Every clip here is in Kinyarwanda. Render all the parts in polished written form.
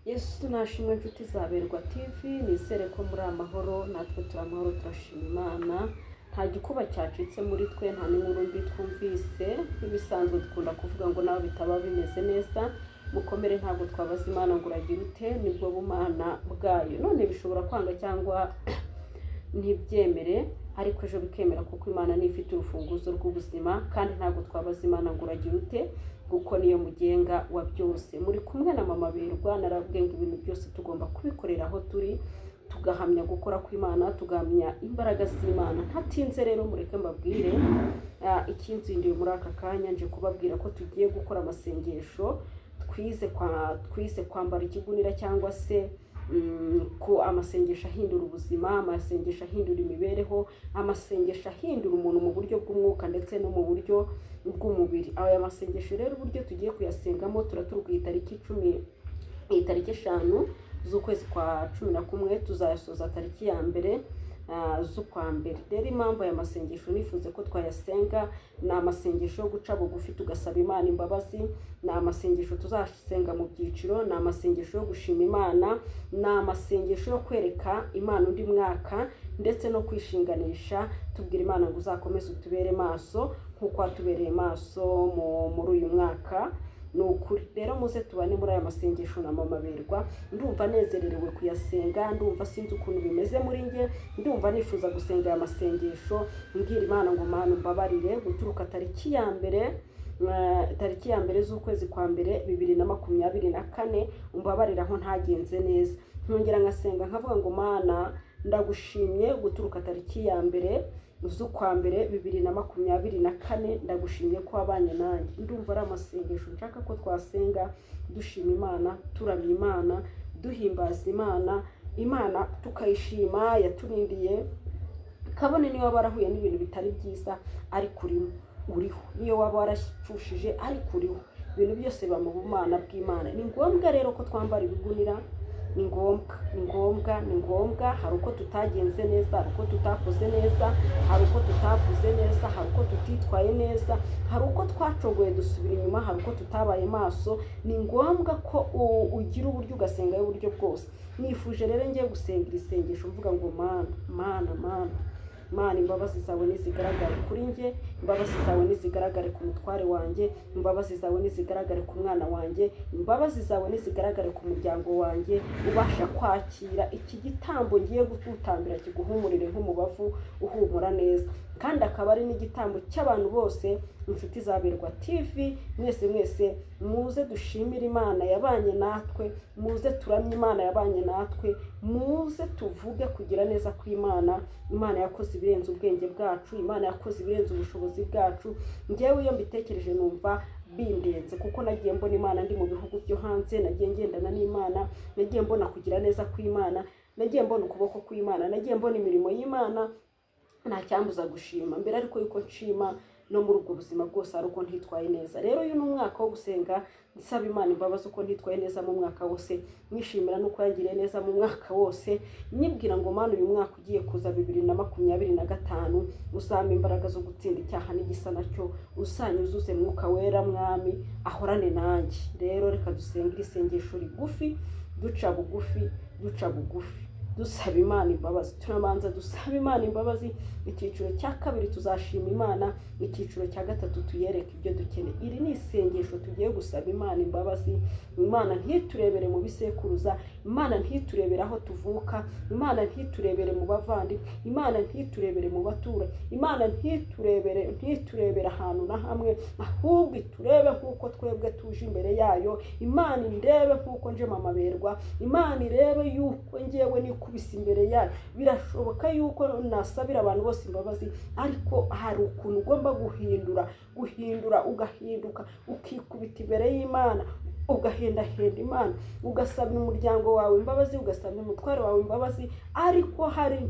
Yesu nashimwe inshuti zaberwa TV, nizere ko muri amahoro, natwe turi amahoro turashima Imana. Nta gikuba cyacitse muri twe, nta n'inkuru mbi twumvise. Nk'ibisanzwe dukunda kuvuga ngo nawe bitaba bimeze neza, mukomere ntabwo twabaza Imana ngo uragira ute, nibwo bumana bwayo. None bishobora kwanga cyangwa ntibyemere, ariko ejo bikemera kuko Imana ni ifite urufunguzo rw'ubuzima, kandi ntabwo twabaza Imana ngo uragira ute, kuko niyo mugenga wa byose. Muri kumwe na mama Berwa, narabwiye ngo ibintu byose tugomba kubikorera aho turi, tugahamya gukora kw'Imana, tugahamya imbaraga z'Imana. Ntatinze rero mureke mbabwire ikinzindiye muri aka kanya, nje kubabwira ko tugiye gukora amasengesho twise kwambara ikigunira, cyangwa se ko amasengesho ahindura ubuzima, amasengesho ahindura imibereho, amasengesho ahindura umuntu mu buryo bw'umwuka ndetse no mu buryo bw'umubiri. Aya masengesho rero uburyo tugiye kuyasengamo, turaturuka itariki 5 z'ukwezi kwa 11, tuzayasoza tariki ya 1 z'ukwa mbere. Rero impamvu aya masengesho nifuze ko twayasenga, ni amasengesho yo guca bugufi tugasaba Imana imbabazi, ni amasengesho tuzasenga mu byiciro, ni amasengesho yo gushima Imana, ni amasengesho yo kwereka Imana undi mwaka, ndetse no kwishinganisha tubwira Imana ngo uzakomeze utubere maso nk'uko watubereye maso muri uyu mwaka. Nukuri rero muze tubane muri aya masengesho na mama Berwa. Ndumva nezererewe kuyasenga, ndumva sinzi ukuntu bimeze muri nge, ndumva nifuza gusenga aya masengesho mbwira Imana ngo Mana umbabarire, guturuka tariki ya 1 z'ukwezi kwa 1 2024, umbabarira aho ntagenze neza. Nkongera ngasenga nkavuga ngo Mana ndagushimye, guturuka tariki ya 1 z'ukwa 1 2024, ndagushimye ko wabanye nanjye. Ndumva ari amasengesho nshaka ko twasenga dushima Imana, turamya Imana, duhimbaza Imana tukayishima. Yaturindiye kabone niyo waba warahuye n'ibintu bitari byiza, ariko uriho. Niyo waba warapfushije, ariko uriho. Ibintu byose biba mu bumana bw'Imana. Ni ngombwa rero ko twambara ibigunira, ni ngombwa. Hari uko tutagenze neza, hari uko tutakoze neza, hari uko tutavuze neza, hari uko tutitwaye neza, hari uko twacogoye dusubira inyuma, hari uko tutabaye maso. Ni ngombwa ko ugira uburyo ugasenga y'uburyo bwose. Nifuje rero ngiye gusenga iri sengesho mvuga ngo Mana imbabazi zawe nizigaragare kuri nge, imbabazi zawe nizigaragare ku mutware wanjye, imbabazi zawe nizigaragare ku mwana wanjye, imbabazi zawe nizigaragare ku muryango wanjye. Ubasha kwakira iki gitambo ngiye gutambira, kiguhumurire nk'umubavu uhumura neza, kandi akaba ari n'igitambo cy'abantu bose. Inshuti zaberwa TV, mwese muze dushimire Imana yabanye natwe, muze turamye Imana yabanye natwe, muze tuvuge kugira neza kw'Imana. Imana yakoze ibirenze ubwenge bwacu, Imana yakoze ibirenze ubushobozi bwacu. Ngewe iyo mbitekereje numva bindenze, kuko nagiye mbona Imana ndi mu bihugu byo hanze, nagiye ngendana n'Imana, nagiye mbona kugira neza kw'Imana, nagiye mbona ukuboko kw'Imana, nagiye mbona imirimo y'Imana. Nta cyambuza gushima mbere, ariko yuko nshima no muri ubwo buzima bwose ari uko ntitwaye neza. Rero uyu ni umwaka wo gusenga nsaba Imana imbabazi uko ntitwaye neza mu mwaka wose, mwishimira nuko yangiriye neza mu mwaka wose, nyibwira ngo Mana uyu mwaka ugiye kuza 2025 uzampa imbaraga zo gutsinda icyaha n'igisa nacyo, uzanyuzuze mwuka wera mwami, ahorane nanjye. Rero reka dusenge isengesho rigufi, duca bugufi dusaba Imana imbabazi. Turabanza dusaba Imana imbabazi. Icyiciro cya 2 tuzashima Imana, icyiciro cya 3 tuyereke ibyo dukeneye. Iri ni isengesho tugiye gusaba Imana imbabazi. Imana ntiturebere mu bisekuruza, Imana ntiturebere aho tuvuka, Imana ntiturebere mu bavandi, Imana ntiturebere mu batura, Imana ntiturebere ahantu na hamwe, ahubwo iturebe nk'uko twebwe tuje imbere yayo. Imana indebe nk'uko nje mama Berwa, Imana irebe yuko ngewe nikubise imbere yayo. Birashoboka yuko nasabira abantu bose imbabazi, ariko hari ukuntu ugomba guhindura ugahinduka, ukikubita imbere y'Imana, ugahendahenda Imana, ugasabira umuryango wawe imbabazi, ugasabira umutware wawe imbabazi. Ariko hari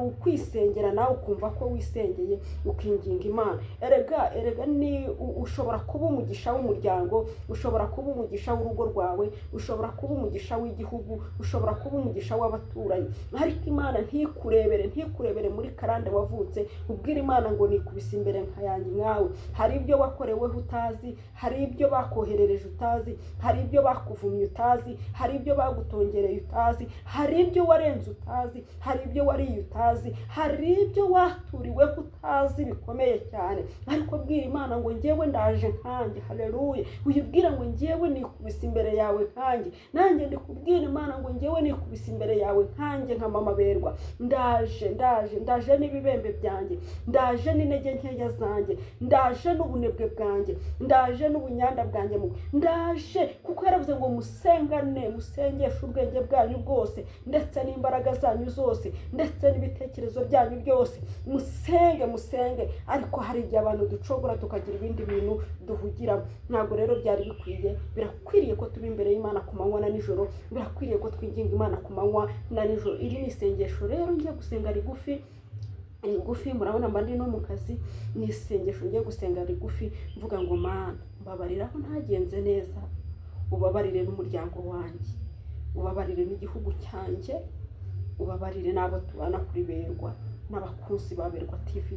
ukwisengera nawe ukumva ko wisengeye, ukinginga Imana. Erega ni ushobora kuba umugisha w'umuryango, ushobora kuba umugisha w'urugo rwawe, ushobora kuba umugisha w'igihugu, ushobora kuba umugisha w'abaturanyi. Ariko Imana ntikurebere muri karande wavutse, ubwira Imana ngo nikubise imbere nka yanjye nkawe. Hari ibyo wakoreweho utazi, hari ibyo bakoherereje utazi, hari ibyo bakuvumye utazi, hari ibyo bagutongereye utazi, hari ibyo warenze utazi, hari ibyo wariye utazi, hari ibyo waturiwe utazi bikomeye cyane. Ariko bwira Imana ngo njyewe ndaje nkanjye. Haleluya. Uyibwira ngo njyewe nikubise imbere yawe nkanjye. Nanjye ndikubwira Imana ngo njyewe nikubise imbere yawe nkanjye nka mama berwa. Ndaje n'ibibembe byanjye, ndaje n'intege nkeya zanjye, ndaje n'ubunebwe bwanjye, ndaje n'ubunyanda bwanjye, ndaje kuko yaravuze ngo musengane, musengeshe ubwenge bwanyu bwose ndetse n'imbaraga zanyu zose ndetse n'ibitekerezo byanyu byose, musenge. Ariko hari igihe abantu ducogora tukagira ibindi bintu duhugiramo. Ntabwo rero byari bikwiye. Birakwiriye ko tuba imbere y'Imana ku manywa na nijoro, birakwiriye ko twinginga Imana ku manywa na nijoro. Iri ni isengesho rero ngiye gusenga rigufi, murabona mba ndi no mu kazi. Ni isengesho ngiye gusenga rigufi mvuga ngo Mana mbabarira aho ntagenze neza, ubabarire n'umuryango wanjye, ubabarire n'igihugu cyanjye, ubabarire n'abo tubana kuri Berwa n'abakunzi ba Berwa TV,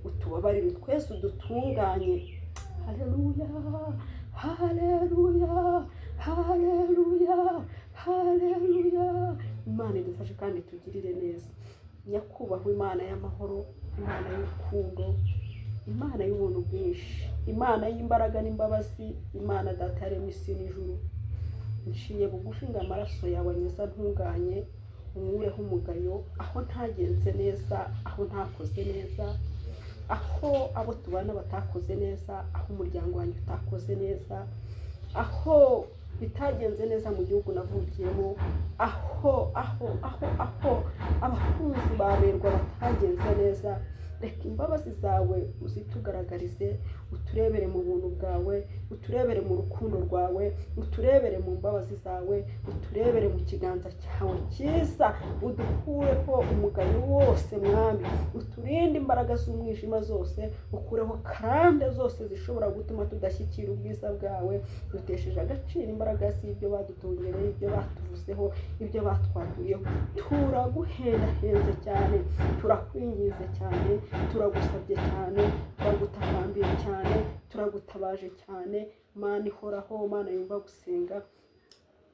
utubabarire twese udutunganye. Haleluya, haleluya, haleluya, haleluya. Imana idufashe kandi tugirire neza. Nyakubahwa Imana y'amahoro, Imana y'urukundo, Imana y'ubuntu bwinshi, Imana y'imbaraga n'imbabazi, Imana data yaremye isi n'ijuru, nciye bugufi ngo amaraso yawe anyeza ntunganye, unkureho umugayo aho ntagenze neza, aho ntakoze neza, aho abo tubana batakoze neza, aho umuryango wanjye utakoze neza, aho bitagenze neza mu gihugu navukiyemo, aho abakunzi ba Berwa batagenze neza. Reka imbabazi zawe uzitugaragarize, uturebere mu buntu bwawe, uturebere mu rukundo rwawe, uturebere mu mbabazi zawe, uturebere mu kiganza cyawe cyiza, udukureho umugayo wose Mwami, uturinde imbaraga z'umwijima zose, ukureho karande zose zishobora gutuma tudashyikira ubwiza bwawe. Dutesheje agaciro imbaraga z'ibyo badutongereye, ibyo batuvuzeho, ibyo batwaturiyeho. Turaguhendahenze cyane, turakwingize cyane, turagusabye cyane, turagutakambiye cyane, turagutabaje cyane. Mana ihoraho, Mana yumva gusenga,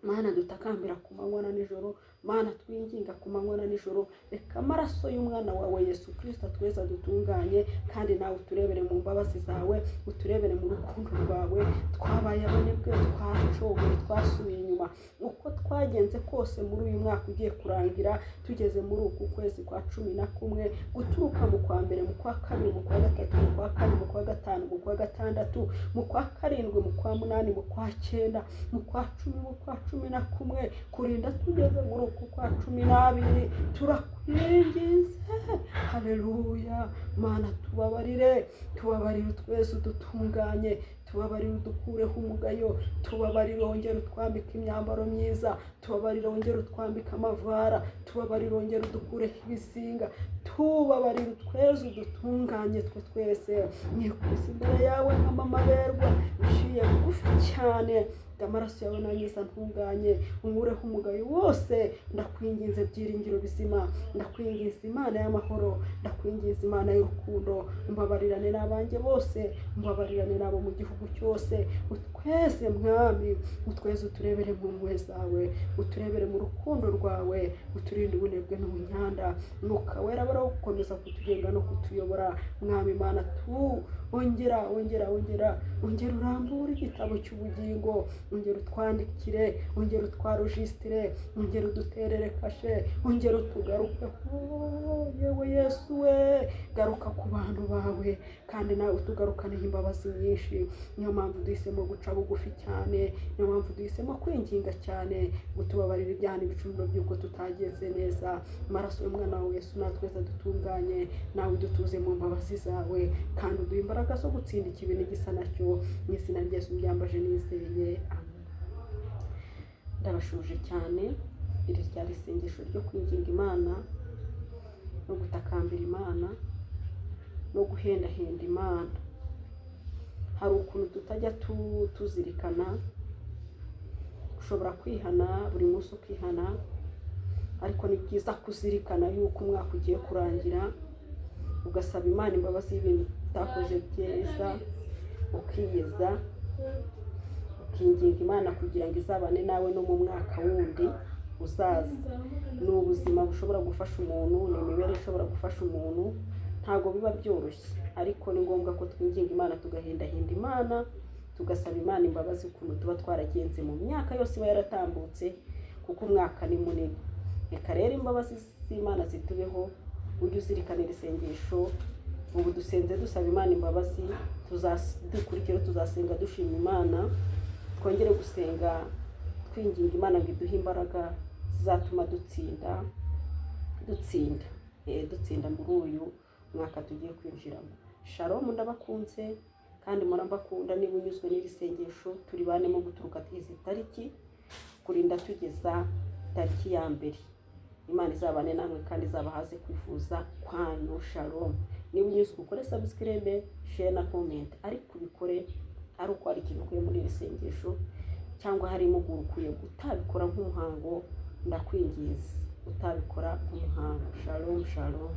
Mana dutakambira ku manywa na nijoro, Mana twinginga ku manywa na nijoro. Reka amaraso y'umwana wawe Yesu Kristo tweza dutunganye, kandi nawe uturebere mu mbabazi zawe, uturebere mu rukundo rwawe. Twabaye abanebwe, twacogoye, twasubiye inyuma. Uko twagenze kose muri uyu mwaka ugiye kurangira, tugeze muri uku kwezi kwa 11, guturuka mu kwa mbere, mu kwa kabiri, mu kwa gatatu, mu kwa kane, mu kwa gatanu, mu kwa gatandatu, mu kwa karindwi, mu kwa munani, mu kwa cyenda, mu kwa 10, mu kwa 11, kurinda tugeze muri uku kwa 12. Turakwingize. Haleluya. Mana tubabarire twese udutunganye, tubabarire udukureho umugayo, tubabarire wongere utwambike imyambaro myiza, tubabarire wongere utwambike amavara, tubabarire wongere udukureho ibizinga, tubabarire twese udutunganye twese. Nikuze imbere yawe nka mama Berwa, nciye bugufi cyane, amaraso yawe nanyeza ntunganye, unkureho umugayo wose. Ndakwinginze byiringiro bizima, ndakwingiza Imana y'amahoro, ndakwingiza Imana y'urukundo, mbabarirane n'abanjye bose, mbabarirane n'abo mu gihugu cyose. Utweze Mwami, utweze uturebere mu mpuhwe zawe, uturebere mu rukundo rwawe, uturinde ubunebwe n'ubunyanda. Mwuka wera baraho gukomeza kutugenga no kutuyobora. Mwami Mana ongera urambure igitabo cy'ubugingo, ongera utwandikire, ongera utwarujistire, ongera uduterere kashe, ongera utugaruke. Yewe Yesu we, garuka ku bantu bawe, kandi nawe utugarukane imbabazi nyinshi. Niyo mpamvu duhisemo guca bugufi cyane, niyo mpamvu duhisemo kwinginga cyane, gutubabarira ibyaha n'ibicumuro by'uko tutagenze neza. Amaraso y'umwana wawe Yesu natweza dutunganye, nawe udutuze mu mbabazi zawe, kandi uduhe imbaraga zo gutsinda ikibi n'igisa nacyo. Mu izina rya Yesu mbyambaje nizeye, amen. Ndabashuje cyane. Iri ryari isengesho ryo kwinginga Imana no gutakambira Imana no guhendahenda Imana. Hari ukuntu tutajya tuzirikana, ushobora kwihana buri munsi ukihana, ariko ni byiza kuzirikana yuko umwaka ugiye kurangira, ugasaba Imana imbabazi y'ibintu utakoze byiza, ukiyeza ukinginga Imana kugira ngo izabane nawe no mu mwaka wundi uzaza. Ni ubuzima bushobora gufasha umuntu, ni imibereho ishobora gufasha umuntu, ntabwo biba byoroshye, ariko ni ngombwa ko twinginga Imana, tugahindahinda Imana, tugasaba Imana imbabazi ukuntu tuba twaragenze mu myaka yose iba yaratambutse, kuko umwaka ni munini. Reka rero imbabazi z'Imana zitubeho, ujye uzirikanira isengesho. Ubu dusenze dusaba Imana imbabazi, dukurikira tuzasenga dushima Imana, twongere gusenga twinginga Imana ngo iduhe imbaraga zizatuma dutsinda muri uyu mwaka tugiye kwinjiramo. Shalom, ndabakunze kandi murambakunda. Niba unyuzwe n'iri sengesho, turi banemo guturuka izi tariki kurinda tugeza tariki ya mbere. Imana izabane namwe kandi izabahaze kwifuza kwanyu. Shalom. Niba unyuzwe ukore subscribe, share na comment, ariko ubikore ari uko hari ikintu ukuye muri iri sengesho, cyangwa hari impuguro ukuye. Utabikora nk'umuhango, ndakwingiza utabikora nk'umuhango. Shalom, shalom.